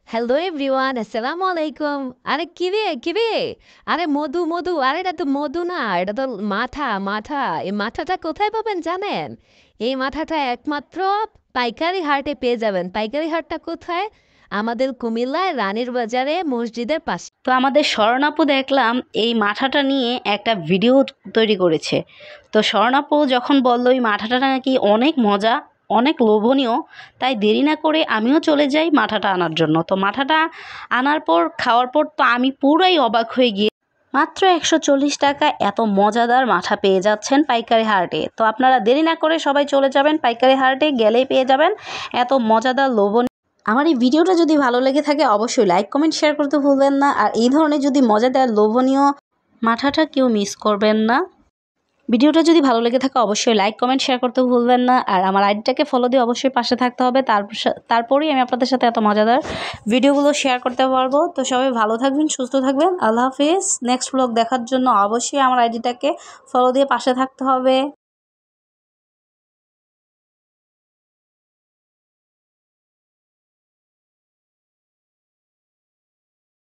Hello everyone, আসসালামু আলাইকুম। আরে কিরে আরে মধু মধু, আরে এটা তো মধু না, এটা তো মাথা মাথা। এই মাথাটা কোথায় পাবেন জানেন? এই মাথাটা একমাত্র পাইকারি হাটে পেয়ে যাবেন। পাইকারি হাটটা কোথায়? আমাদের কুমিল্লায় রানীর বাজারে মসজিদের পাশে। তো আমাদের স্বর্ণাপু দেখলাম এই মাঠাটা নিয়ে একটা ভিডিও তৈরি করেছে। তো স্বর্ণাপু যখন বললো এই মাঠাটা নাকি অনেক মজা, অনেক লোভনীয়, তাই দেরি না করে আমিও চলে যাই মাঠাটা আনার জন্য। তো মাঠাটা আনার পর খাওয়ার পর তো আমি পুরাই অবাক হয়ে গিয়ে মাত্র 140 টাকা এত মজাদার মাঠা পেয়ে যাচ্ছেন পাইকারি হাটে। তো আপনারা দেরি না করে সবাই চলে যাবেন পাইকারি হাটে, গেলেই পেয়ে যাবেন এত মজাদার লোভনীয়। আমার এই ভিডিওটা যদি ভালো লেগে থাকে অবশ্যই লাইক কমেন্ট শেয়ার করতে ভুলবেন না। আর এই ধরনের যদি মজাদার লোভনীয় মাঠাটা কেউ মিস করবেন না। ভিডিওটা যদি ভালো লেগে থাকে অবশ্যই লাইক কমেন্ট শেয়ার করতে ভুলবেন না। আর আমার আইডিটাকে ফলো দিয়ে অবশ্যই পাশে থাকতে হবে, তারপরেই আমি আপনাদের সাথে এত মজাদার ভিডিওগুলো শেয়ার করতে পারবো। তো সবাই ভালো থাকবেন, সুস্থ থাকবেন। আল্লাহ হাফিজ। নেক্সট ব্লগ দেখার জন্য অবশ্যই আমার আইডিটাকে ফলো দিয়ে পাশে থাকতে হবে।